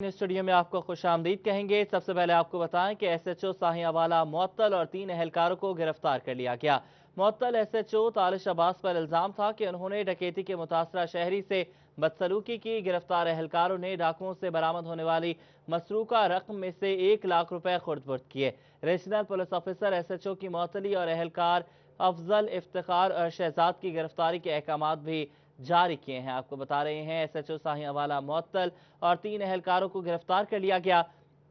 Studio में आपको खुश आमदीद कहेंगे। सबसे पहले आपको बताएं कि एसएचओ साहियावाला मुअत्तल और 3 एहलकारों को गिरफ्तार कर लिया गया। मुअत्तल एसएचओ तालिश अब्बास पर इल्जाम था कि उन्होंने डकैती के मुतासरा शहरी से बदसलूकी की। गिरफ्तार एहलकारों ने डाकुओं से बरामद होने वाली मसरूका रकम में से 1 लाख रुपए खुर्द-बुर्द किए। रीजनल पुलिस ऑफिसर एसएचओ की मुअत्तली और एहलकार अफजल इफ्तिखार और शहजाद की गिरफ्तारी के अहकाम भी जारी किए हैं। आपको बता रहे हैं एसएचओ साहियावाला मुअत्तल और 3 एहलकारों को गिरफ्तार कर लिया गया।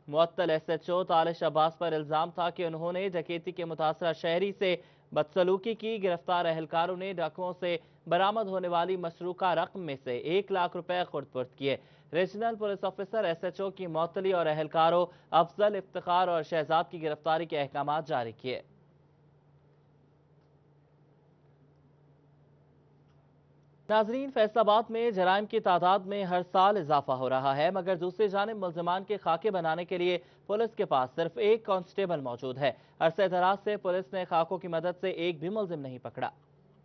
मुअत्तल एसएचओ तालिश अब्बास पर इल्जाम था कि उन्होंने डकैती के मुतासरा शहरी से बदसलूकी की। गिरफ्तार एहलकारों ने डाकुओं से बरामद होने वाली मसरूका रकम में से 1 लाख रुपए खुर्द-बुर्द किए। रीजनल पुलिस ऑफिसर एसएचओ की मुअत्तली और एहलकारों अफजल इफ्तिखार और शहजाद की गिरफ्तारी के अहकाम जारी किए। नाजरीन, फैसलाबाद में जराइम की तादाद में हर साल इजाफा हो रहा है, मगर दूसरी जानिब मुल्जिमान के खाके बनाने के लिए पुलिस के पास सिर्फ एक कांस्टेबल मौजूद है। अरसे दराज से पुलिस ने खाकों की मदद से एक भी मुल्जिम नहीं पकड़ा।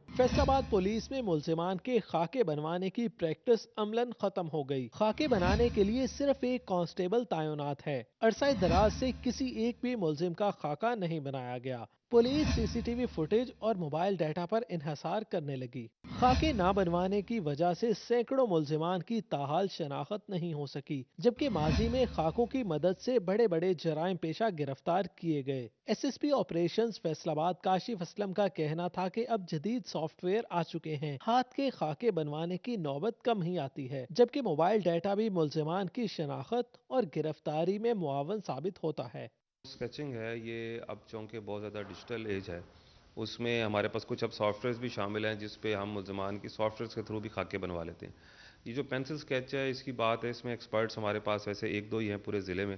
फैसलाबाद पुलिस में मुल्जिमान के खाके बनवाने की प्रैक्टिस अमलन खत्म हो गई। खाके बनाने के लिए सिर्फ एक कांस्टेबल तैनात है। अरसा दराज से किसी एक भी मुल्जिम का खाका नहीं बनाया गया। पुलिस सीसीटीवी फुटेज और मोबाइल डाटा पर इन्हसार करने लगी। खाके ना बनवाने की वजह से सैकड़ों मुल्जिमान की ताहाल शनाख्त नहीं हो सकी, जबकि माजी में खाकों की मदद से बड़े बड़े जराइम पेशा गिरफ्तार किए गए। एसएसपी ऑपरेशंस फैसलाबाद काशिफ असलम का कहना था कि अब जदीद सॉफ्टवेयर आ चुके हैं, हाथ के खाके बनवाने की नौबत कम ही आती है, जबकि मोबाइल डाटा भी मुल्जिमान की शनाख्त और गिरफ्तारी में मुआवन साबित होता है। स्केचिंग है ये अब चूँकि बहुत ज़्यादा डिजिटल एज है, उसमें हमारे पास कुछ अब सॉफ्टवेयर्स भी शामिल हैं जिस पे हम मुल्ज़मान की सॉफ्टवेयर्स के थ्रू भी खाके बनवा लेते हैं। ये जो पेंसिल स्केच है इसकी बात है, इसमें एक्सपर्ट्स हमारे पास वैसे 1-2 ही हैं पूरे ज़िले में,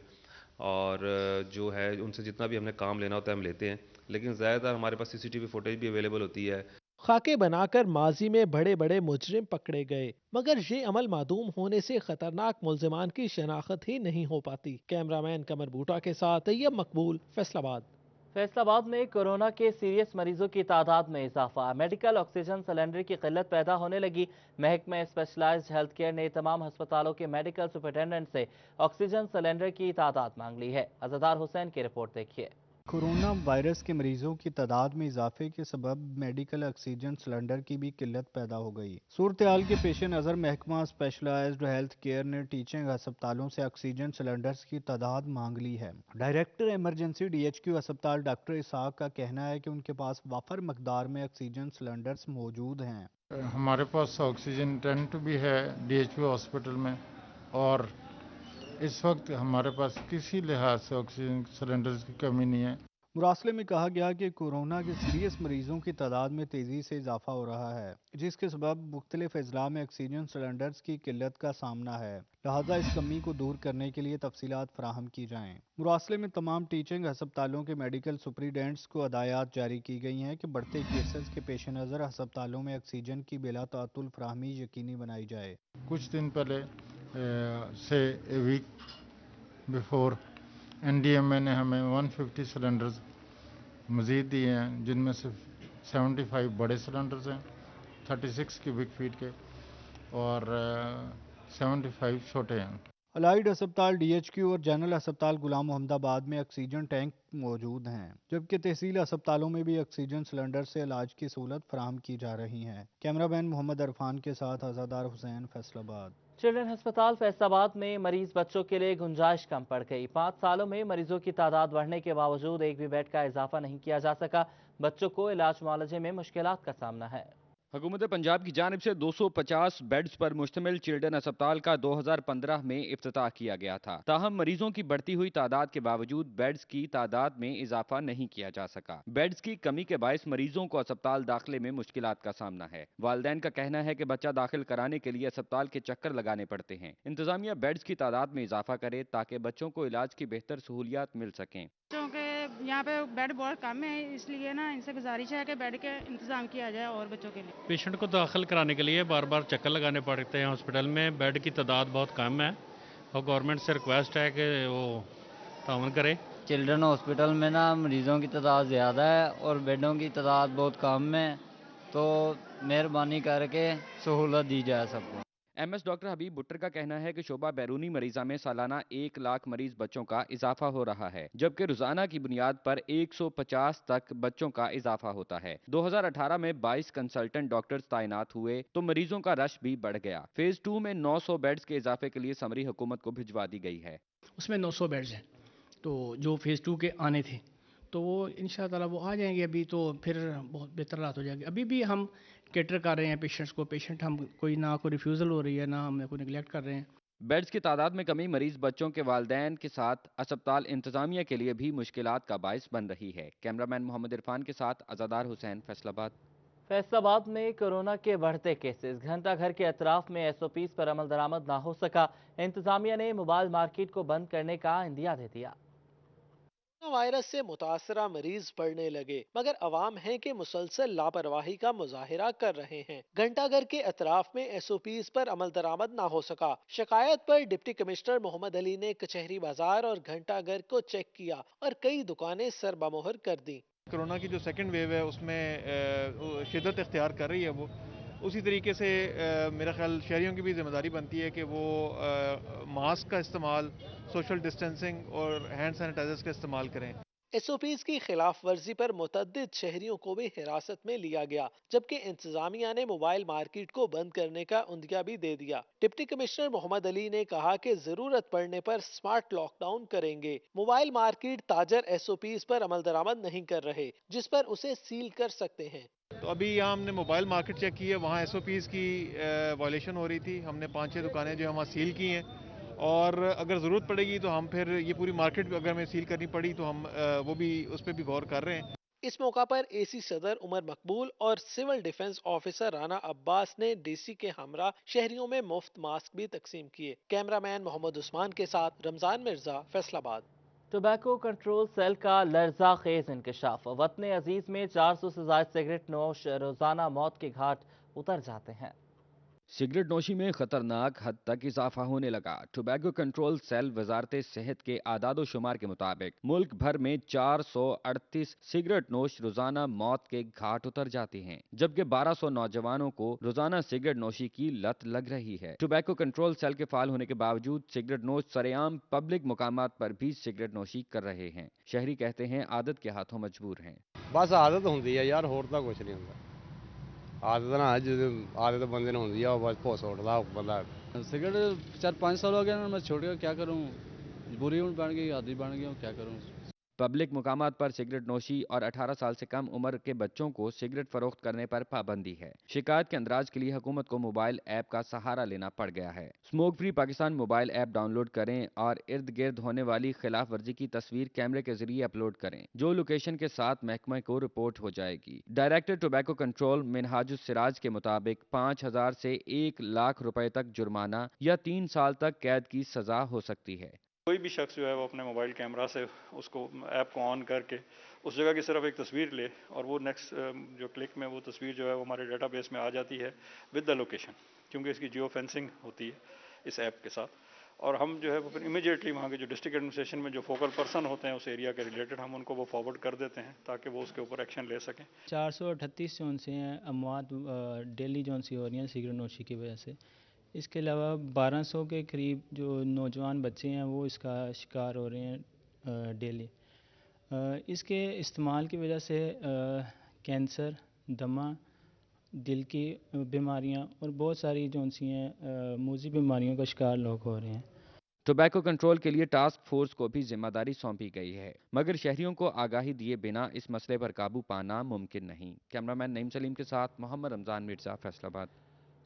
और जो है उनसे जितना भी हमने काम लेना होता है हम लेते हैं, लेकिन ज़्यादातर हमारे पास सीसीटीवी फुटेज भी अवेलेबल होती है। खाके बनाकर माजी में बड़े बड़े मुजरिम पकड़े गए, मगर ये अमल मादूम होने से खतरनाक मुल्जिमान की शनाख्त ही नहीं हो पाती। कैमरामैन कमर बूटा के साथ तैयब मकबूल, फैसलाबाद। फैसलाबाद में कोरोना के सीरियस मरीजों की तादाद में इजाफा। मेडिकल ऑक्सीजन सिलेंडर की किल्लत पैदा होने लगी। महकमा स्पेशलाइज्ड हेल्थ केयर ने तमाम अस्पतालों के मेडिकल सुपरिटेंडेंट से ऑक्सीजन सिलेंडर की तादाद मांग ली है। अज़दार हुसैन की रिपोर्ट देखिए। कोरोना वायरस के मरीजों की तादाद में इजाफे के सबब मेडिकल ऑक्सीजन सिलेंडर की भी किल्लत पैदा हो गई। सूरत-ए-हाल के पेश नज़र महकमा स्पेशलाइज्ड हेल्थ केयर ने टीचिंग अस्पतालों से ऑक्सीजन सिलेंडर्स की तादाद मांग ली है। डायरेक्टर इमरजेंसी डीएचक्यू अस्पताल डॉक्टर इसहाक का कहना है कि उनके पास वाफर मकदार में ऑक्सीजन सिलेंडर्स मौजूद हैं। हमारे पास ऑक्सीजन टेंट भी है डीएचक्यू हॉस्पिटल में, और इस वक्त हमारे पास किसी लिहाज से ऑक्सीजन सिलेंडर्स की कमी नहीं है। मुरासले में कहा गया कि कोरोना के सीरियस मरीजों की तादाद में तेज़ी से इजाफा हो रहा है, जिसके सबब मुख्तलिफ अजला में ऑक्सीजन सिलेंडर्स की किल्लत का सामना है। लिहाजा इस कमी को दूर करने के लिए तफसीलात फराहम की जाएँ। मुरासले में तमाम टीचिंग अस्पतालों के मेडिकल सुपरिटेंडेंट्स को हदायत जारी की गई हैं कि बढ़ते केसेस के पेश नज़र अस्पतालों में ऑक्सीजन की बिला तातुल फराहमी यकीनी बनाई जाए। कुछ दिन पहले से ए वीक बिफोर एनडीएमए ने हमें 150 सिलेंडर्स मज़ीद दिए हैं, जिनमें से 75 बड़े सिलेंडर्स हैं 36 क्यूबिक फीट के, और 75 छोटे हैं। अलाइड अस्पताल डीएचक्यू और जनरल अस्पताल गुलाम मोहम्मदाबाद में ऑक्सीजन टैंक मौजूद हैं, जबकि तहसील अस्पतालों में भी ऑक्सीजन सिलेंडर से इलाज की सहूलत फराहम की जा रही है। कैमरामैन मोहम्मद अरफान के साथ अज़दार हुसैन, फैसलाबाद। चिल्ड्रन अस्पताल फैसलाबाद में मरीज बच्चों के लिए गुंजाइश कम पड़ गई। 5 सालों में मरीजों की तादाद बढ़ने के बावजूद एक भी बेड का इजाफा नहीं किया जा सका। बच्चों को इलाज मुआलजे में मुश्किलात का सामना है। हुकूमत पंजाब की जानिब से 250 बेड्स पर मुश्तमिल चिल्ड्रन अस्पताल का 2015 में इफ्तिताह किया गया था। ताहम मरीजों की बढ़ती हुई तादाद के बावजूद बेड्स की तादाद में इजाफा नहीं किया जा सका। बेड्स की कमी के बायस मरीजों को अस्पताल दाखिले में मुश्किलात का सामना है। वालिदैन का कहना है कि बच्चा दाखिल कराने के लिए अस्पताल के चक्कर लगाने पड़ते हैं। इंतजामिया बेड्स की तादाद में इजाफा करे ताकि बच्चों को इलाज की बेहतर सहूलियात मिल सकें। यहाँ पे बेड बहुत कम है, इसलिए ना इनसे गुजारिश है कि बेड के इंतजाम किया जाए और बच्चों के लिए। पेशेंट को दाखिल कराने के लिए बार बार चक्कर लगाने पड़ते हैं हॉस्पिटल में। बेड की तादाद बहुत कम है और गवर्नमेंट से रिक्वेस्ट है कि वो ताउन करे। चिल्ड्रन हॉस्पिटल में ना मरीज़ों की तादाद ज़्यादा है और बेडों की तादाद बहुत कम है, तो मेहरबानी करके सहूलत दी जाए सबको। MS डॉक्टर हबीब भुट्टर का कहना है कि शोबा बैरूनी मरीजा में सालाना 1 लाख मरीज बच्चों का इजाफा हो रहा है, जबकि रोजाना की बुनियाद पर 150 तक बच्चों का इजाफा होता है। 2018 में 22 कंसल्टेंट डॉक्टर्स तैनात हुए तो मरीजों का रश भी बढ़ गया। फेज 2 में 900 बेड्स के इजाफे के लिए समरी हुकूमत को भिजवा दी गई है। उसमें 900 बेड्स हैं, तो जो फेज़ 2 के आने थे तो वो इंशाअल्लाह वो आ जाएंगे। अभी तो फिर बहुत बेहतर रात हो जाएगी। अभी भी हम कैटर कर रहे हैं पेशेंट्स को। पेशेंट हम कोई ना कोई रिफ्यूज़ल हो रही है ना हम कोई निगलेक्ट कर रहे हैं। बेड्स की तादाद में कमी मरीज बच्चों के वालिदैन के साथ अस्पताल इंतजामिया के लिए भी मुश्किलात का बायस बन रही है। कैमरामैन मोहम्मद इरफान के साथ अज़ादार हुसैन, फैसलाबाद। फैसलाबाद में कोरोना के बढ़ते केसेस, घंटा घर के अतराफ में SOPs पर अमल दरामद ना हो सका। इंतजामिया ने मोबाइल मार्केट को बंद करने का इंदिया दे दिया। वायरस से मुतासरा मरीज बढ़ने लगे, मगर अवाम है कि मुसलसल लापरवाही का मुजाहिरा कर रहे हैं। घंटाघर के अतराफ में SOPs पर अमल दरामद ना हो सका। शिकायत पर डिप्टी कमिश्नर मोहम्मद अली ने कचहरी बाजार और घंटाघर को चेक किया और कई दुकानें सरबमोहर कर दी। कोरोना की जो सेकंड वेव है उसमें शिद्दत इख्तियार कर रही है वो उसी तरीके से मेरा ख्याल शहरियों की भी जिम्मेदारी बनती है कि वो मास्क का इस्तेमाल, सोशल डिस्टेंसिंग और हैंड सैनिटाइजर्स का इस्तेमाल करें। SOPs की खिलाफ वर्जी पर मुतअद्दिद शहरियों को भी हिरासत में लिया गया, जबकि इंतजामिया ने मोबाइल मार्केट को बंद करने का उंदिया भी दे दिया। डिप्टी कमिश्नर मोहम्मद अली ने कहा कि जरूरत पड़ने पर स्मार्ट लॉकडाउन करेंगे। मोबाइल मार्केट ताजर SOPs पर अमल दरामद नहीं कर रहे, जिस पर उसे सील कर सकते हैं। तो अभी यहाँ हमने मोबाइल मार्केट चेक की है, वहाँ SOPs की वायलेशन हो रही थी। हमने 5-6 दुकानें जो वहाँ सील की हैं और अगर ज़रूरत पड़ेगी तो हम फिर ये पूरी मार्केट अगर हमें सील करनी पड़ी तो हम वो भी उस पर भी गौर कर रहे हैं। इस मौका पर AC सदर उमर मकबूल और civil defence officer Rana Abbas ने DC के हमरा शहरियों में मुफ्त मास्क भी तकसीम किए। कैमरामैन मोहम्मद उस्मान के साथ Ramzan Mirza, Faisalabad. Tobacco control cell का लर्जा खेज इंकशाफ, वतन अजीज में 400 से ज्यादा सिगरेट नोश रोजाना मौत के घाट उतर जाते हैं। सिगरेट नोशी में खतरनाक हद तक इजाफा होने लगा। टोबैको कंट्रोल सेल वजारत सेहत के आदादो शुमार के मुताबिक मुल्क भर में 438 सिगरेट नोश रोजाना मौत के घाट उतर जाते हैं, जबकि 1200 नौजवानों को रोजाना सिगरेट नोशी की लत लग रही है। टोबैको कंट्रोल सेल के फाल होने के बावजूद सिगरेट नोश सरेआम पब्लिक मुकामात पर भी सिगरेट नोशी कर रहे हैं। शहरी कहते हैं आदत के हाथों मजबूर हैं। बस आदत होंदी है यार, होर तां कुछ नहीं होंदा। आदत ना आदत बंदे ने होंदी है, बस भोस उठदा बंदा। सिगरेट 4-5 साल हो गया ना, मैं छोड़ गया, क्या करूं, बुरी बन गई, आदत बन गई, क्या करूं। पब्लिक मुकामात पर सिगरेट नोशी और 18 साल से कम उम्र के बच्चों को सिगरेट फरोख्त करने पर पाबंदी है। शिकायत के अंदराज के लिए हुकूमत को मोबाइल ऐप का सहारा लेना पड़ गया है। Smoke free Pakistan mobile app download करें और इर्द गिर्द होने वाली खिलाफ वर्जी की तस्वीर कैमरे के जरिए अपलोड करें, जो लोकेशन के साथ महकमे को रिपोर्ट हो जाएगी। Director tobacco control Minhajus Siraj के मुताबिक 5000 से 1 लाख रुपए तक जुर्माना या 3 साल तक कैद की सजा हो सकती है। कोई भी शख्स जो है वो अपने मोबाइल कैमरा से उसको ऐप को ऑन करके उस जगह की सिर्फ एक तस्वीर ले और वो नेक्स्ट जो क्लिक में वो तस्वीर जो है वो हमारे डेटाबेस में आ जाती है विद द लोकेशन, क्योंकि इसकी जियो फेंसिंग होती है इस ऐप के साथ। और हम जो है वो फिर इमीडिएटली वहाँ के जो डिस्ट्रिक्ट एडमिनिस्ट्रेशन में जो फोकल पर्सन होते हैं उस एरिया के रिलेटेड हम उनको वो फॉरवर्ड कर देते हैं ताकि वो उसके ऊपर एक्शन ले सकें। 438 जोन से हैं अमवात डेली जोन सी हो रही हैं सिगरेट नोशी की वजह से। इसके अलावा 1200 के करीब जो नौजवान बच्चे हैं वो इसका शिकार हो रहे हैं डेली। इसके इस्तेमाल की वजह से कैंसर, दमा, दिल की बीमारियां और बहुत सारी जो सी हैं मूजी बीमारियों का शिकार लोग हो रहे हैं। टोबैको कंट्रोल के लिए टास्क फोर्स को भी जिम्मेदारी सौंपी गई है, मगर शहरियों को आगाही दिए बिना इस मसले पर काबू पाना मुमकिन नहीं। कैमरामैन नईम सलीम के साथ मोहम्मद रमजान मिर्जा, फैसलाबाद।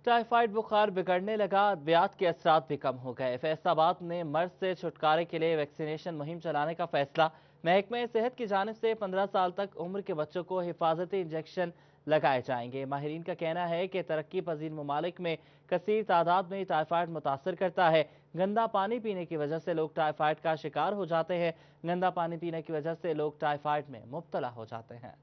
टाइफाइड बुखार बिगड़ने लगा, अद्वियात के असरात भी कम हो गए। फैसलाबाद ने मर्ज से छुटकारे के लिए वैक्सीनेशन मुहिम चलाने का फैसला। महकमे सेहत की जानिब से 15 साल तक उम्र के बच्चों को हिफाजती इंजेक्शन लगाए जाएंगे। माहिरीन का कहना है कि तरक्की पजीर ममालिक में कसीर तादाद में टाइफाइड मुतासर करता है। गंदा पानी पीने की वजह से लोग टाइफाइड का शिकार हो जाते हैं। गंदा पानी पीने की वजह से लोग टाइफाइड में मुब्तला हो जाते हैं।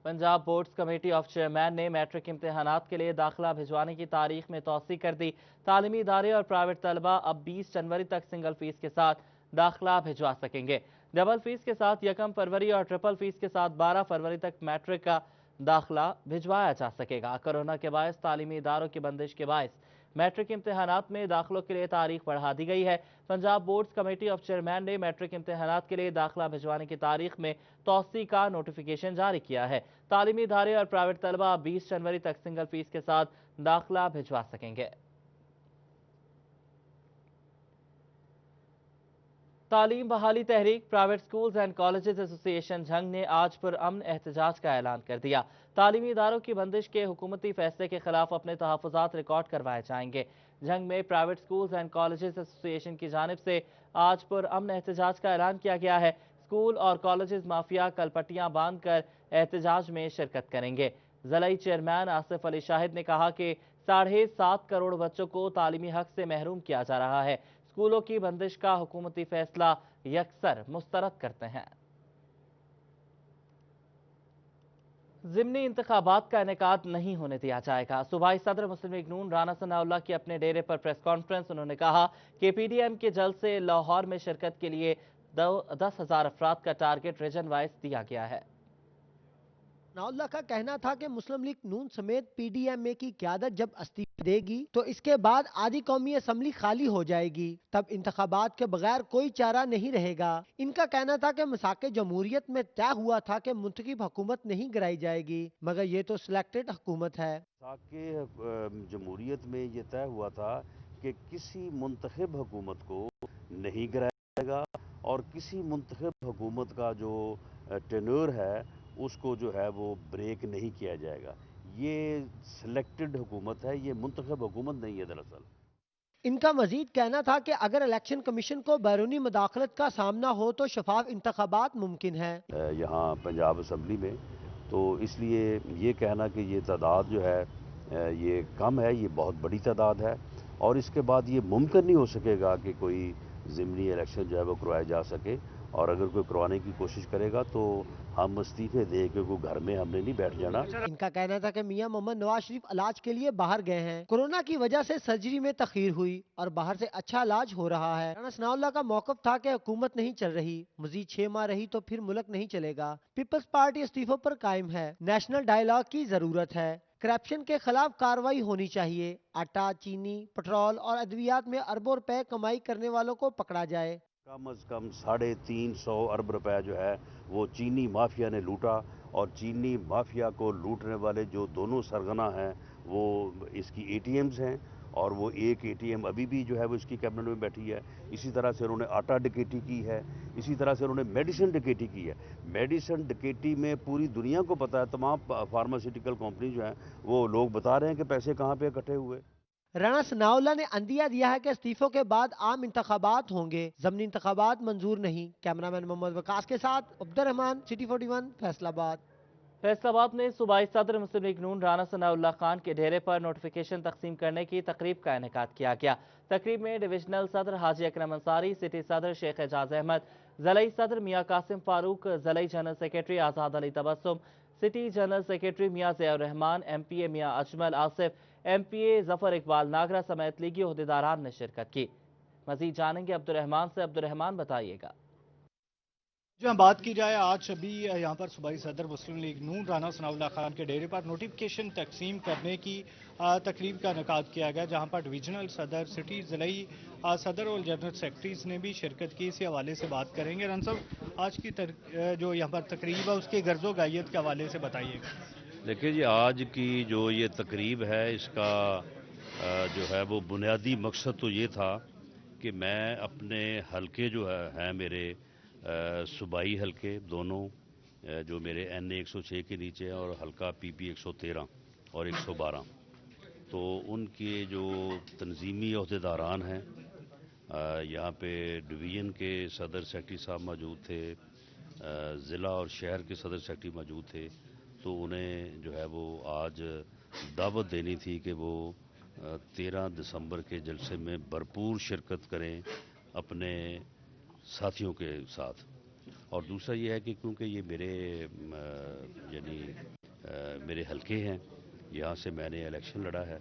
Punjab boards committee of chairman ने मैट्रिक इम्तिहानात के लिए दाखिला भिजवाने की तारीख में तौसी कर दी। तालीमी इदारे और प्राइवेट तलबा अब 20 जनवरी तक सिंगल फीस के साथ दाखिला भिजवा सकेंगे। डबल फीस के साथ 1 फरवरी और ट्रिपल फीस के साथ 12 फरवरी तक मैट्रिक का दाखिला भिजवाया जा सकेगा। कोरोना के बायस तालीमी इदारों की बंदिश के बायस मैट्रिक इम्तिहानात में दाखिलों के लिए तारीख बढ़ा दी गई है। Punjab boards committee of chairman ने मैट्रिक इम्तिहानात के लिए दाखिला भिजवाने की तारीख में तौसी का नोटिफिकेशन जारी किया है। तालीमी इदारे और प्राइवेट तलबा 20 जनवरी तक सिंगल फीस के साथ दाखिला भिजवा सकेंगे। तालीम बहाली तहरीक private schools and colleges association Jhang ने आज पुरअमन एहतजाज का ऐलान कर दिया। तालीमी इदारों की बंदिश के हुकूमती फैसले के खिलाफ अपने तहफ़्फ़ुज़ात रिकॉर्ड करवाए जाएंगे। झंग में private schools and colleges association की जानिब से आज पुरअमन एहतजाज का ऐलान किया गया है। स्कूल और कॉलेजेस माफिया कल पट्टियां बांध कर एहतजाज में शिरकत करेंगे। ज़िला चेयरमैन आसिफ अली शाहिद ने कहा कि 7.5 करोड़ बच्चों को तालीमी हक से महरूम किया जा रहा है। स्कूलों की बंदिश का हुकूमती फैसला यकसर मुस्तरद करते हैं। ज़िमनी इंतखाबात का इनेकाद नहीं होने दिया जाएगा। सूबाई सदर मुस्लिम लीग नून राना सनाउल्लाह की अपने डेरे पर प्रेस कॉन्फ्रेंस। उन्होंने कहा कि पीडीएम के जलसे लाहौर में शिरकत के लिए 10,000 अफराद का टारगेट रीजन वाइज दिया गया है। सनाउल्लाह का कहना था कि मुस्लिम लीग नून समेत पीडीएमए की क़यादत जब इस्तीफा देगी तो इसके बाद आधी कौमी असम्बली खाली हो जाएगी, तब इंतखाबात के बगैर कोई चारा नहीं रहेगा। इनका कहना था कि मसाके जमहूरियत में तय हुआ था कि मुंतखब हुकूमत नहीं गिराई जाएगी, मगर ये तो सिलेक्टेड हुकूमत है। मसाके जमहूरियत में ये तय हुआ था कि किसी मुंतखब हुकूमत को नहीं गिराया जाएगा और किसी मुंतखब हुकूमत का जो टेन्योर है उसको जो है वो ब्रेक नहीं किया जाएगा। ये सिलेक्टेड हुकूमत है, ये मुंतखब हुकूमत नहीं है दरअसल। इनका मजीद कहना था कि अगर इलेक्शन कमीशन को बैरूनी मुदाखलत का सामना हो तो शफाफ इंतखाबात मुमकिन है। यहाँ पंजाब असम्बली में तो इसलिए ये कहना कि ये तादाद जो है ये कम है, ये बहुत बड़ी तादाद है और इसके बाद ये मुमकिन नहीं हो सकेगा कि कोई ज़िमनी इलेक्शन जो है वो करवाया जा सके। और अगर कोई करवाने की कोशिश करेगा तो हम इस्तीफे दे के घर में हमने नहीं बैठ जाना। इनका कहना था कि मियां मोहम्मद नवाज शरीफ इलाज के लिए बाहर गए हैं। कोरोना की वजह से सर्जरी में तखीर हुई और बाहर से अच्छा इलाज हो रहा है। राना सनाउल्लाह का मौक़िफ़ था कि हुकूमत नहीं चल रही, मजीद 6 माह रही तो फिर मुल्क नहीं चलेगा। पीपल्स पार्टी इस्तीफों पर कायम है। नेशनल डायलॉग की जरूरत है। करप्शन के खिलाफ कार्रवाई होनी चाहिए। आटा, चीनी, पेट्रोल और अद्वियात में अरबों रुपए कमाई करने वालों को पकड़ा जाए। कम अज़ कम 350 अरब रुपया जो है वो चीनी माफिया ने लूटा और चीनी माफिया को लूटने वाले जो दोनों सरगना हैं वो इसकी एटीएम्स हैं और वो एक एटीएम अभी भी जो है वो इसकी कैबिनेट में बैठी है। इसी तरह से उन्होंने आटा डकैती की है, इसी तरह से उन्होंने मेडिसिन डकैती की है। मेडिसिन डकैती में पूरी दुनिया को पता है, तमाम फार्मास्यूटिकल कंपनी जो हैं वो लोग बता रहे हैं कि पैसे कहाँ पे इकट्ठे हुए। राना सनाउल्लाह ने अंदिया दिया है कि इस्तीफों के बाद आम इंतखाबात होंगे, ज़मीनी इंतखाबात मंजूर नहीं। कैमरामैन मोहम्मद वकास के साथ अब्दुर्रहमान, सिटी 41, फैसलाबाद। फैसलाबाद में सूबाई सदर मुस्लिम लीग नून राना सनाउल्लाह खान के डेरे पर नोटिफिकेशन तकसीम करने की तकरीब का इनेकाद किया गया। तकरीब में डिविजनल सदर हाजी अकरम अंसारी, सिटी सदर शेख एजाज अहमद, ज़िलाई सदर मियाँ कासिम फारूक, ज़िलाई general secretary Azad Ali Tabassum, city general secretary Mian Ziaur Rahman, MPA मियाँ अजमल आसिफ, MPA जफर इकबाल नागरा समेत लीगी ओहदेदारान ने शिरकत की। मजीद जानेंगे अब्दुर्रहमान से। अब्दुर्रहमान बताइएगा। जहाँ बात की जाए आज अभी यहाँ पर सूबाई सदर मुस्लिम लीग नून राना सनाउल्लाह खान के डेरे पर नोटिफिकेशन तकसीम करने की तकरीब का इनेकाद किया गया, जहाँ पर डिविजनल सदर, सिटी, ज़िलाई सदर और जनरल सेक्रेटरीज ने भी शिरकत की। इसी हवाले से बात करेंगे। रन साहब, आज की जो यहाँ पर तकरीब है उसके गर्ज़ो गायत के हवाले से बताइएगा। देखिए जी, आज की जो ये तकरीब है इसका जो है वो बुनियादी मकसद तो ये था कि मैं अपने हलके जो है मेरे सूबाई हलके दोनों जो मेरे NA 106 के नीचे हैं और हल्का PP 113 और 112, तो उनके जो तंजीमी ओहदेदारान हैं यहाँ पे डिवीज़न के सदर सेक्रेटरी साहब मौजूद थे, ज़िला और शहर के सदर सेक्रेटरी मौजूद थे, तो उन्हें जो है वो आज दावत देनी थी कि वो 13 दिसंबर के जलसे में भरपूर शिरकत करें अपने साथियों के साथ। और दूसरा ये है कि क्योंकि ये मेरे यानी मेरे हलके हैं, यहाँ से मैंने इलेक्शन लड़ा है,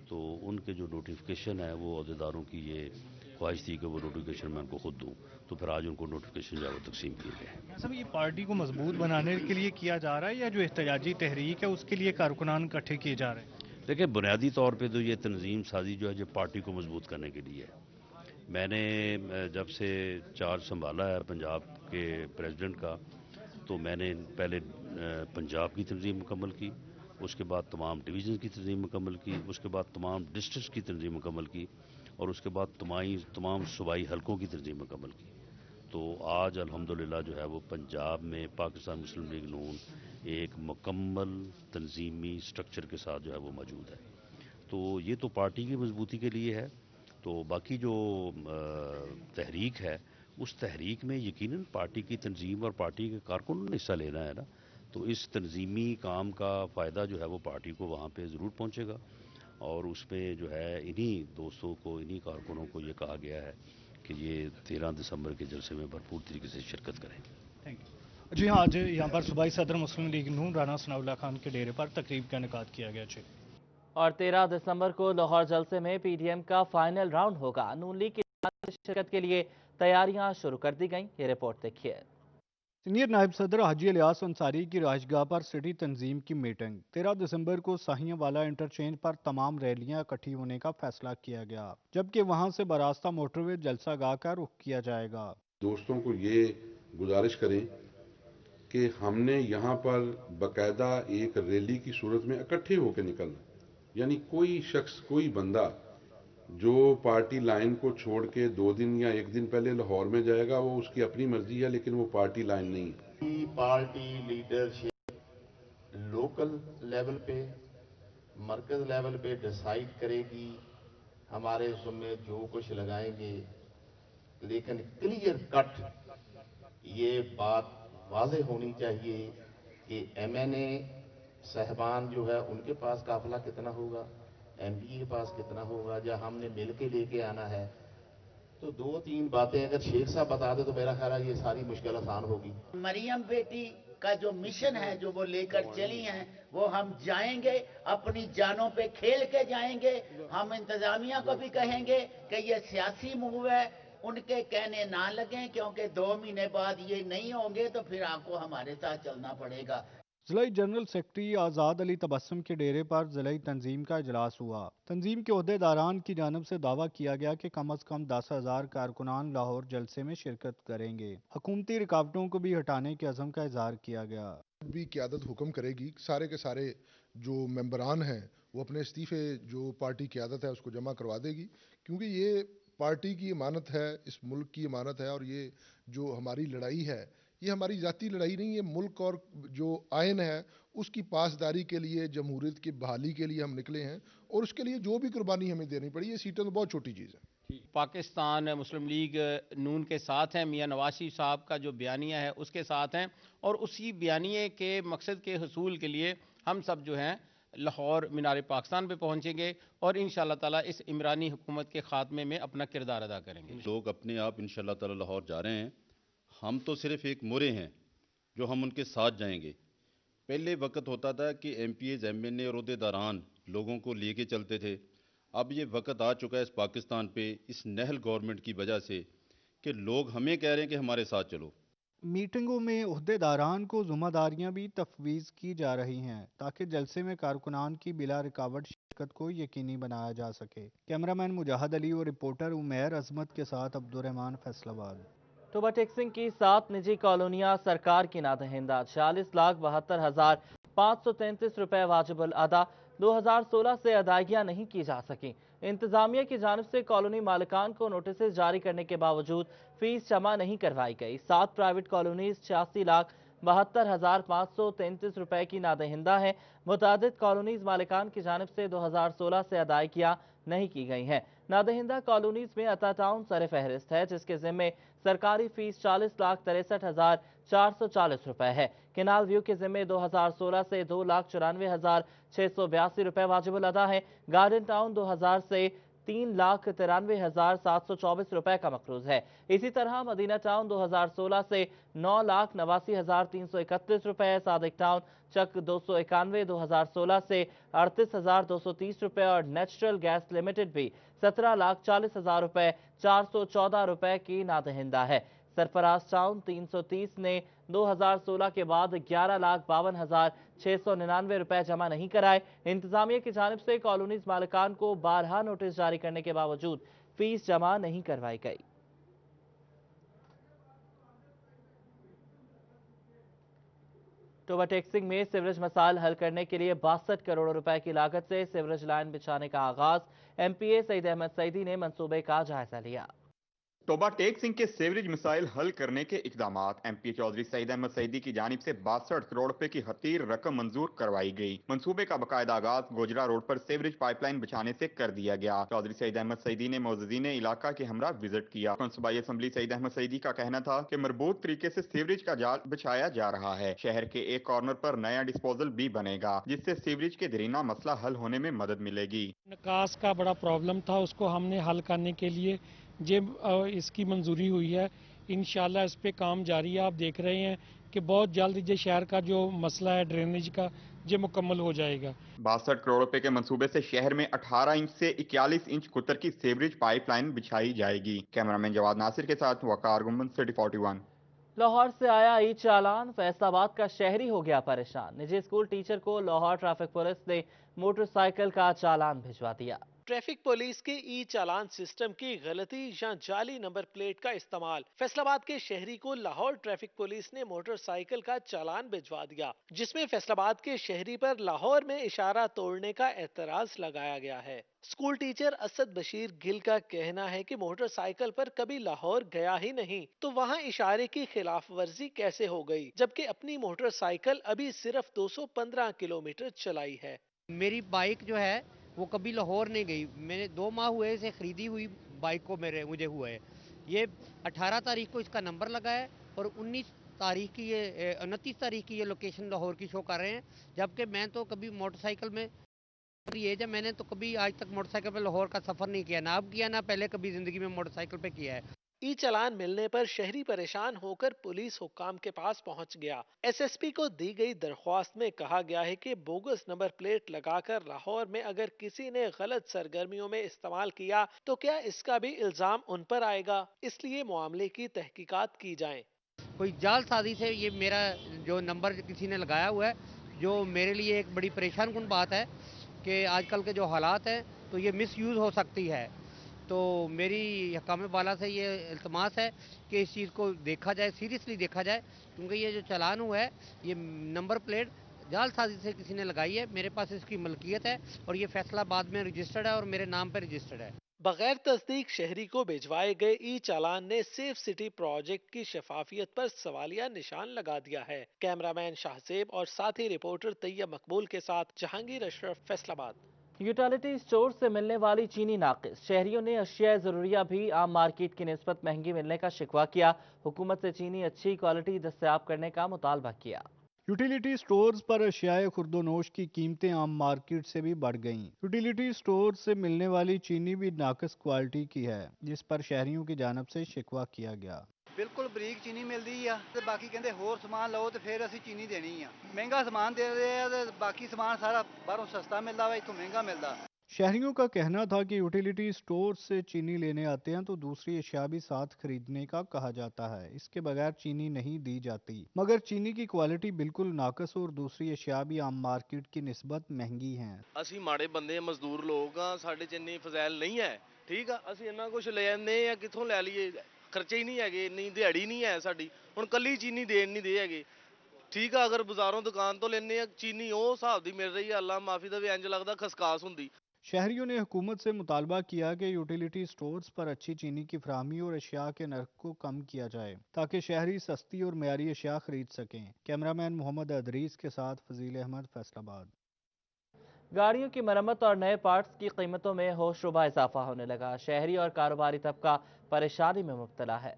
تو ان کے جو نوٹیفیکیشن ہے وہ عہدیداروں کی یہ خواہش تھی کہ وہ نوٹیفیکیشن میں ان کو خود دوں، تو پھر آج ان کو نوٹیفیکیشن جو ہے وہ تقسیم کیے گئے. صاحب یہ پارٹی کو مضبوط بنانے کے لیے کیا جا رہا ہے یا جو احتجاجی تحریک ہے اس کے لیے کارکنان اکٹھے کیے جا رہے ہیں؟ دیکھیں بنیادی طور پہ تو یہ تنظیم سازی جو ہے جو پارٹی کو مضبوط کرنے کے لیے ہے. میں نے جب سے چارج سنبھالا ہے پنجاب کے پریزیڈنٹ کا تو میں نے پہلے پنجاب کی تنظیم مکمل کی، اس کے بعد تمام ڈویژن کی تنظیم مکمل کی، اس کے بعد تمام ڈسٹرکٹس کی تنظیم مکمل کی، اور اس کے بعد تمام صوبائی حلقوں کی تنظیم مکمل کی. تو آج الحمدللہ جو ہے وہ پنجاب میں پاکستان مسلم لیگ نون ایک مکمل تنظیمی سٹرکچر کے ساتھ جو ہے وہ موجود ہے. تو یہ تو پارٹی کی مضبوطی کے لیے ہے. تو باقی جو تحریک ہے اس تحریک میں یقیناً پارٹی کی تنظیم اور پارٹی کے کارکنوں نے حصہ لینا ہے نا. تو اس تنظیمی کام کا فائدہ جو ہے وہ پارٹی کو وہاں پہ ضرور پہنچے گا، اور اس میں جو ہے انہی دوستوں کو انہی کارکنوں کو یہ کہا گیا ہے کہ یہ 13 دسمبر کے جلسے میں بھرپور طریقے سے شرکت کریں. جی ہاں، آج یہاں پر صوبائی صدر مسلم لیگ نون رانا ثناء اللہ خان کے ڈیرے پر تقریب کا انعقاد کیا گیا. اور 13 دسمبر کو لاہور جلسے میں پی ڈی ایم کا فائنل راؤنڈ ہوگا. نون لیگ کی شرکت کے لیے تیاریاں شروع کر دی گئیں. یہ رپورٹ دیکھیے. سینئر نائب صدر حاجی الیاس انصاری کی رہائش گاہ پر سٹی تنظیم کی میٹنگ. 13 دسمبر کو ساہیاں والا انٹرچینج پر تمام ریلیاں اکٹھی ہونے کا فیصلہ کیا گیا، جبکہ وہاں سے براستہ موٹر وے جلسہ گاہ کا رخ کیا جائے گا. دوستوں کو یہ گزارش کریں کہ ہم نے یہاں پر باقاعدہ ایک ریلی کی صورت میں اکٹھے ہو کے نکلنا، یعنی کوئی شخص کوئی بندہ جو پارٹی لائن کو چھوڑ کے 2 دن یا 1 دن پہلے لاہور میں جائے گا وہ اس کی اپنی مرضی ہے، لیکن وہ پارٹی لائن نہیں ہے. پارٹی لیڈرشپ لوکل لیول پہ مرکز لیول پہ ڈیسائیڈ کرے گی، ہمارے اس میں جو کچھ لگائیں گے، لیکن کلیئر کٹ یہ بات واضح ہونی چاہیے کہ ایم این اے صاحبان جو ہے ان کے پاس قافلہ کتنا ہوگا، ایم پی کے پاس کتنا ہوگا، یا ہم نے مل کے لے کے آنا ہے. تو 2-3 باتیں اگر شیخ صاحب بتا دے تو میرا خیال ہے یہ ساری مشکل آسان ہوگی. مریم بیٹی کا جو مشن ہے جو وہ لے کر چلی ہیں وہ ہم جائیں گے، اپنی جانوں پہ کھیل کے جائیں گے. ہم انتظامیہ کو بھی کہیں گے کہ یہ سیاسی موو ہے، ان کے کہنے نہ لگیں، کیونکہ 2 مہینے بعد یہ نہیں ہوں گے تو پھر آپ کو ہمارے ساتھ چلنا پڑے گا. ضلعی جنرل سیکرٹری آزاد علی تبسم کے ڈیرے پر ضلعی تنظیم کا اجلاس ہوا. تنظیم کے عہدیداران کی جانب سے دعویٰ کیا گیا کہ کم از کم 10,000 کارکنان لاہور جلسے میں شرکت کریں گے. حکومتی رکاوٹوں کو بھی ہٹانے کے عزم کا اظہار کیا گیا. بھی قیادت حکم کرے گی، سارے کے سارے جو ممبران ہیں وہ اپنے استعفے جو پارٹی قیادت ہے اس کو جمع کروا دے گی، کیونکہ یہ پارٹی کی امانت ہے، اس ملک کی امانت ہے، اور یہ جو ہماری لڑائی ہے یہ ہماری ذاتی لڑائی نہیں ہے. ملک اور جو آئین ہے اس کی پاسداری کے لیے، جمہوریت کی بحالی کے لیے ہم نکلے ہیں، اور اس کے لیے جو بھی قربانی ہمیں دینی پڑی. یہ سیٹیں تو بہت چھوٹی چیز ہے. پاکستان مسلم لیگ نون کے ساتھ ہیں، میاں نواز شریف صاحب کا جو بیانیہ ہے اس کے ساتھ ہیں، اور اسی بیانیے کے مقصد کے حصول کے لیے ہم سب جو ہیں لاہور مینار پاکستان پہ پہنچیں گے، اور انشاءاللہ تعالیٰ اس عمرانی حکومت کے خاتمے میں اپنا کردار ادا کریں گے. لوگ اپنے آپ انشاءاللہ تعالیٰ لاہور جا رہے ہیں، ہم تو صرف ایک مورے ہیں جو ہم ان کے ساتھ جائیں گے. پہلے وقت ہوتا تھا کہ M P As, M N A اور عہدیداران لوگوں کو لے کے چلتے تھے. اب یہ وقت آ چکا ہے اس پاکستان پہ اس نہل گورنمنٹ کی وجہ سے کہ لوگ ہمیں کہہ رہے ہیں کہ ہمارے ساتھ چلو. میٹنگوں میں عہدیداران کو ذمہ داریاں بھی تفویض کی جا رہی ہیں تاکہ جلسے میں کارکنان کی بلا رکاوٹ شرکت کو یقینی بنایا جا سکے. کیمرامین مجاہد علی اور رپورٹر عمیر عظمت کے ساتھ عبدالرحمان فیصل آباد. توبہ ٹیکسنگ کی 7 نجی کالونیاں سرکار کی نادہندہ. 46,72,533 روپے واجب الادا. 2016 سے ادائیگیاں نہیں کی جا سکیں. انتظامیہ کی جانب سے کالونی مالکان کو نوٹسز جاری کرنے کے باوجود فیس جمع نہیں کروائی گئی. 7 پرائیویٹ کالونیز 86,72,533 روپے کی نادہندہ ہیں. متعدد کالونیز مالکان کی جانب سے 2016 سے ادائیگیاں نہیں کی گئی ہیں. نادہندہ کالونیز میں عطا ٹاؤن سر فہرست ہے جس کے ذمے سرکاری فیس 40,63,440 روپے ہے. کینال ویو کے ذمے 2016 سے 2,94,682 روپے واجب الادا ہیں. گارڈن ٹاؤن 2000 سے 3,93,724 रुपए का मकरूज है। इसी तरह मदीना टाउन 2016 से 9,89,331 रुपए, सादिक टाउन चक 291 2016 से 38,230 रुपए और नेचुरल गैस लिमिटेड भी 17,40,000 रुपए 414 रुपए की नादहिंदा है। सरफराज टाउन 330 ने 2016 के बाद 11,52,699 रुपए जमा नहीं कराए। इंतजामिया की जानिब से कॉलोनीज मालिकान को 12 नोटिस जारी करने के बावजूद फीस जमा नहीं करवाई गई। टोबा टेक्सिंग में सीवरेज मसाइल हल करने के लिए 62 करोड़ रुपए की लागत से सीवरेज लाइन बिछाने का आगाज। एमपीए सईद अहमद सईदी ने मंसूबे का जायजा लिया। टोबा टेक सिंह के सीवरेज मसाइल हल करने के इकदामात एमपी चौधरी सईद अहमद सईदी की जानिब से 62 करोड़ रुपए की हतीर रकम मंजूर करवाई गई। मंसूबे का बाकायदा आगाज गोजरा रोड पर सीवरेज पाइपलाइन बिछाने से कर दिया गया। चौधरी सईद अहमद सईदी ने मौजूदीन इलाका के हमरा विजिट किया। सूबाई असम्बली सईद अहमद सईदी का कहना था कि मरबूत तरीके से सीवरेज का जाल बिछाया जा रहा है। शहर के एक कॉर्नर पर नया डिस्पोजल भी बनेगा, जिससे सीवरेज के दरीना मसला हल होने में मदद मिलेगी। निकास का बड़ा प्रॉब्लम था, उसको हमने हल करने के लिए इसकी मंजूरी हुई है। इंशाल्लाह इस पे काम जारी है। आप देख रहे हैं कि बहुत जल्द ये शहर का जो मसला है ड्रेनेज का, ये मुकम्मल हो जाएगा। 62 करोड़ रुपए के मंसूबे से शहर में 18 इंच से 41 इंच कुतर की सीवरेज पाइपलाइन बिछाई जाएगी। कैमरामैन जवाद नासिर के साथ वकार गुम्बन, सिटी 41। लाहौर से आया ई चालान, फैसलाबाद का शहरी हो गया परेशान। निजी स्कूल टीचर को लाहौर ट्रैफिक पुलिस ने मोटरसाइकिल का चालान भिजवा दिया। ट्रैफिक पुलिस के ई चालान सिस्टम की गलती या जाली नंबर प्लेट का इस्तेमाल। फैसलाबाद के शहरी को लाहौर ट्रैफिक पुलिस ने मोटरसाइकिल का चालान भिजवा दिया, जिसमें फैसलाबाद के शहरी पर लाहौर में इशारा तोड़ने का एतराज लगाया गया है। स्कूल टीचर असद बशीर गिल का कहना है कि मोटरसाइकिल पर कभी लाहौर गया ही नहीं, तो वहां इशारे की खिलाफ वर्जी कैसे हो गई, जबकि अपनी मोटरसाइकिल अभी सिर्फ 215 किलोमीटर चलाई है। मेरी बाइक जो है वो कभी लाहौर नहीं गई। मैंने 2 माह हुए इसे खरीदी हुई बाइक को मुझे हुआ है। ये 18 तारीख को इसका नंबर लगा है और 29 तारीख की ये 29 तारीख की ये लोकेशन लाहौर की शो कर रहे हैं, जबकि मैं तो कभी मोटरसाइकिल में जब मैंने तो कभी आज तक मोटरसाइकिल पे लाहौर का सफर नहीं किया, ना अब किया ना पहले कभी जिंदगी में मोटरसाइकिल पे किया है। ई चालान मिलने पर शहरी परेशान होकर पुलिस हुक्काम के पास पहुंच गया। एसएसपी को दी गई दरख्वास्त में कहा गया है कि बोगस नंबर प्लेट लगाकर लाहौर में अगर किसी ने गलत सरगर्मियों में इस्तेमाल किया तो क्या इसका भी इल्जाम उन पर आएगा, इसलिए मामले की तहकीकात की जाए। कोई जालसाजी से ये मेरा जो नंबर किसी ने लगाया हुआ है, जो मेरे लिए एक बड़ी परेशान कुन बात है कि आजकल के जो हालात हैं तो ये मिस यूज हो सकती है। तो मेरी हकाम वाला से ये इल्तमास है कि इस चीज़ को देखा जाए, सीरियसली देखा जाए, क्योंकि ये जो चालान हुआ है ये नंबर प्लेट जालसाजी से किसी ने लगाई है। मेरे पास इसकी मलकियत है और ये फैसलाबाद में रजिस्टर्ड है और मेरे नाम पर रजिस्टर्ड है। बगैर तस्दीक शहरी को भिजवाए गए ई चालान ने सेफ सिटी प्रोजेक्ट की शफाफियत पर सवालिया निशान लगा दिया है। कैमरामैन शाहजेब और साथी रिपोर्टर तैयब मकबूल के साथ जहांगीर अशरफ, फैसलाबाद। यूटिलिटी स्टोर से मिलने वाली चीनी नाकिस। शहरियों ने अशिया ज़रूरिया भी आम मार्केट की निस्बत महंगी मिलने का शिकवा किया। हुकूमत से चीनी अच्छी क्वालिटी दस्तयाब करने का मुतालबा किया। यूटिलिटी स्टोर्स पर अशियाए खुर्दोनोश की कीमतें आम मार्केट से भी बढ़ गईं। यूटिलिटी स्टोर से मिलने वाली चीनी भी नाकिस क्वालिटी की है, जिस पर शहरियों की जानब से शिकवा किया गया। बिल्कुल बरीक चीनी मिलती है ते बाकी कहते होर समान लो तो फिर असी चीनी देनी है। महंगा समान दे रहे हैं ते बाकी समान सारा बाहरों सस्ता मिलता है, इतों महंगा मिलता। शहरियों का कहना था कि यूटिलिटी स्टोर से चीनी लेने आते हैं तो दूसरी अशिया भी साथ खरीदने का कहा जाता है, इसके बगैर चीनी नहीं दी जाती। मगर चीनी की क्वालिटी बिल्कुल नाकस और दूसरी अशिया भी आम मार्केट की निस्बत महंगी हैं। असी माड़े बंदे मजदूर लोग हाँ, साढ़े च इन्नी फजैल नहीं है, ठीक है। असी इन्ना कुछ ले आने या कितों लै लीए, खर्चे ही नहीं है, इन्नी दिहाड़ी नहीं है साड़ी। हुण कल्ली चीनी देन नहीं दे है, ठीक है। अगर बाजारों दुकान तो लेने चीनी वो हिसाब दी मिल रही है, अल्लाह माफी दा भी इंज लगदा खसकास हुंदी। शहरियों ने हुकूमत से मुतालबा किया कि यूटिलिटी स्टोर्स पर अच्छी चीनी की फराहमी और अशिया के नर्ख को कम किया जाए ताकि शहरी सस्ती और मयारी अशिया खरीद सकें। कैमरामैन मोहम्मद अदरीस के साथ फजील अहमद, फैसलाबाद। गाड़ियों की मरम्मत और नए पार्ट्स की कीमतों में होशरुबा इजाफा होने लगा। शहरी और कारोबारी तबका परेशानी में मुब्तला है।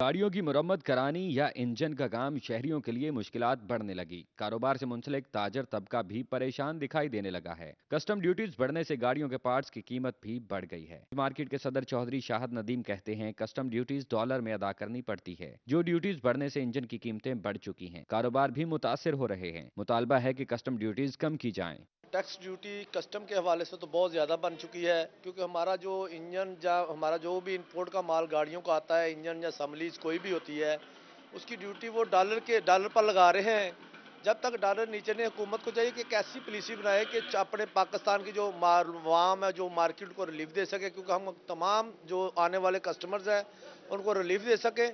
गाड़ियों की मुरम्मत करानी या इंजन का काम शहरियों के लिए मुश्किलात बढ़ने लगी। कारोबार से मुंसलिक ताजर तबका भी परेशान दिखाई देने लगा है। कस्टम ड्यूटीज बढ़ने से गाड़ियों के पार्ट्स की कीमत भी बढ़ गई है। मार्केट के सदर चौधरी शाहद नदीम कहते हैं, कस्टम ड्यूटीज डॉलर में अदा करनी पड़ती है। जो ड्यूटीज बढ़ने से इंजन की कीमतें बढ़ चुकी हैं। कारोबार भी मुतासिर हो रहे हैं। मुतालबा है कि कस्टम ड्यूटीज कम की जाएं। टैक्स ड्यूटी कस्टम के हवाले से तो बहुत ज़्यादा बन चुकी है, क्योंकि हमारा जो इंजन या हमारा जो भी इंपोर्ट का माल गाड़ियों का आता है, इंजन या असम्बलीज कोई भी होती है, उसकी ड्यूटी वो डॉलर पर लगा रहे हैं। जब तक डॉलर नीचे नहीं, हुकूमत को चाहिए कि एक ऐसी पॉलिसी बनाए कि अपने पाकिस्तान की जो आवाम है, जो मार्केट को रिलीफ दे सके, क्योंकि हम तमाम जो आने वाले कस्टमर्स हैं उनको रिलीफ दे सकें।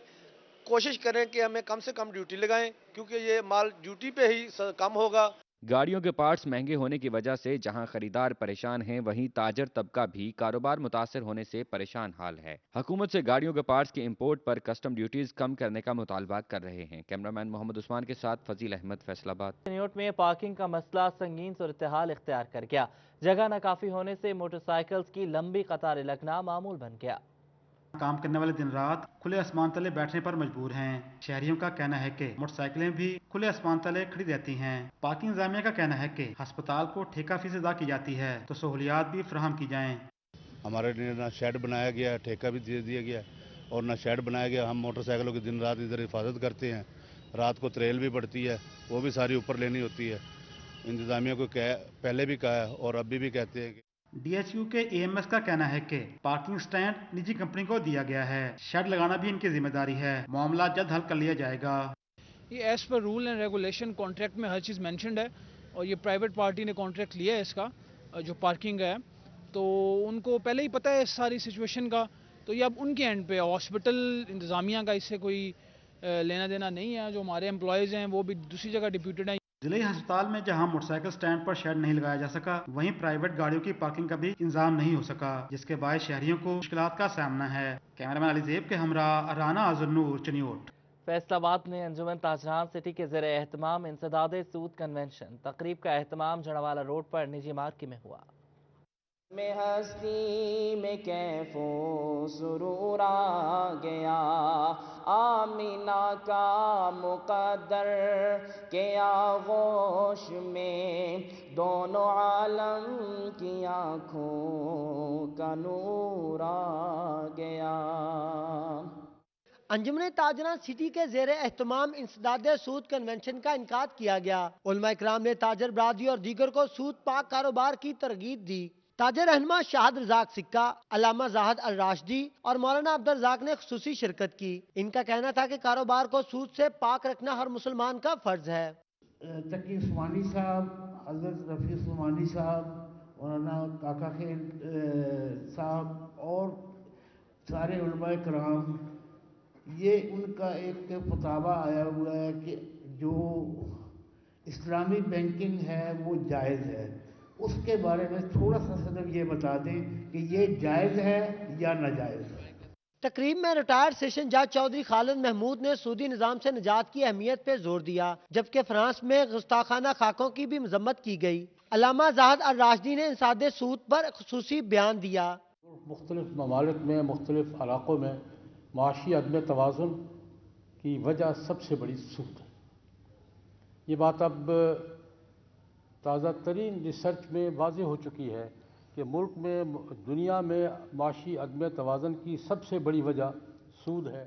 कोशिश करें कि हमें कम से कम ड्यूटी लगाएं, क्योंकि ये माल ड्यूटी पे ही कम होगा। गाड़ियों के पार्ट्स महंगे होने की वजह से जहां खरीदार परेशान हैं, वहीं ताजर तबका भी कारोबार मुतासिर होने से परेशान हाल है। हुकूमत से गाड़ियों के पार्ट्स के इंपोर्ट पर कस्टम ड्यूटीज कम करने का मुतालबा कर रहे हैं। कैमरामैन मोहम्मद उस्मान के साथ फजील अहमद, फैसलाबाद। न्यूट में पार्किंग का मसला संगीन सूरत-ए-हाल इख्तियार कर गया। जगह न काफी होने से मोटरसाइकिल्स की लंबी कतारें लगना मामूल बन गया। काम करने वाले दिन रात खुले आसमान तले बैठने पर मजबूर हैं। शहरियों का कहना है कि मोटरसाइकिलें भी खुले आसमान तले खड़ी रहती हैं। पार्किंग इंतजामिया का कहना है कि अस्पताल को ठेका फीस अदा की जाती है, तो सहूलियात भी फराहम की जाएं। हमारे लिए ना शेड बनाया गया, ठेका भी दे दिया गया और ना शेड बनाया गया। हम मोटरसाइकिलों की दिन रात इधर हिफाजत करते हैं। रात को त्रेल भी बढ़ती है, वो भी सारी ऊपर लेनी होती है। इंतजामिया को पहले भी कहा है और अभी भी कहते हैं। DHU के AMS का कहना है कि पार्किंग स्टैंड निजी कंपनी को दिया गया है, शेड लगाना भी इनकी जिम्मेदारी है। मामला जल्द हल कर लिया जाएगा। ये as per rule and regulation contract में हर चीज़ मेंशन्ड है और ये प्राइवेट पार्टी ने कॉन्ट्रैक्ट लिया है इसका, जो पार्किंग है, तो उनको पहले ही पता है इस सारी सिचुएशन का। तो ये अब उनके एंड पे, हॉस्पिटल इंतजामिया का इससे कोई लेना देना नहीं है। जो हमारे एम्प्लॉयज़ हैं वो भी दूसरी जगह डिप्यूटेड हैं। जिले अस्पताल में जहां मोटरसाइकिल स्टैंड पर शेड नहीं लगाया जा सका, वहीं प्राइवेट गाड़ियों की पार्किंग का भी इंतजाम नहीं हो सका, जिसके बाद शहरियों को मुश्किलात का सामना है। कैमरामैन अली ज़ेब के हमरा राना आज़ुन्नूर, चनियोट। फैसलाबाद में अंजुमन ताजरान सिटी के ज़ेरे एहतमाम इंसदाद सूद कन्वेंशन तकरीब का एहतमाम जड़वाला रोड पर निजी मार्केट में हुआ। में हस्ती में कैफो सुरूर आ गया, आमीना का मुकद्दर के आगोश में दोनों आलम की आँखों का नूर आ गया। अंजुमन ताजरान सिटी के ज़ेरे एहतमाम इंसदाद सूद कन्वेंशन का इनकाद किया गया। उलमा इकराम ने ताजर बरादरी और दीगर को सूद पाक कारोबार की तरगीब दी। ताजर रहनुमा शाहद रज़ाक सिक्का, अल्लामा ज़ाहद अल राशिदी और मौलाना अब्दुल रज़ाक ने खुसूसी शिरकत की। इनका कहना था कि कारोबार को सूद से पाक रखना हर मुसलमान का फर्ज है। तकी उस्मानी साहब, हज़रत रफ़ी उस्मानी साहब, मौलाना काका खेल साहब और सारे उलमा इकराम, ये उनका एक फतावा आया हुआ है कि जो इस्लामी बैंकिंग है वो जायज़ है। उसके बारे में थोड़ा सा सिर्फ ये बता दें कि ये जायज़ है या नाजायज़ है। तकरीब में रिटायर्ड सेशन जज चौधरी खालिद महमूद ने सूदी निज़ाम से निजात की अहमियत पे जोर दिया, जबकि फ्रांस में गुस्ताखाना खाकों की भी मजम्मत की गई। अल्लामा ज़ाहद अल राशिदी ने इंसादे सूद पर खुसूसी बयान दिया। मुख्तलिफ ममालिक में, मुख्तलिफ इलाकों में माशी अदम तवाज़ुन की वजह सबसे बड़ी सूद है। ये बात अब ताज़ा तरीन रिसर्च में वाज़ेह हो चुकी है कि मुल्क में, दुनिया में माशी अदम तवाज़ुन की सबसे बड़ी वजह सूद है।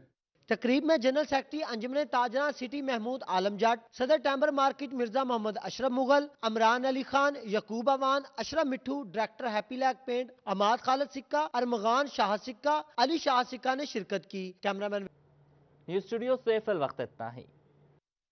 तकरीब में जनरल सेक्रेटरी अंजुमन ताजरान सिटी महमूद आलम जट, सदर timber market Mirza Mohammad Ashraf Mughal, Imran Ali Khan, Yaqoob Awan, Ashraf Mitthu, director happy lac paint, Imad Khalid Sikka, Armaghan Shah सिक्का, अली शाह सिक्का ने शिरकत की। कैमरामैन न्यूज़ स्टूडियो से फिल वक्त इतना ही।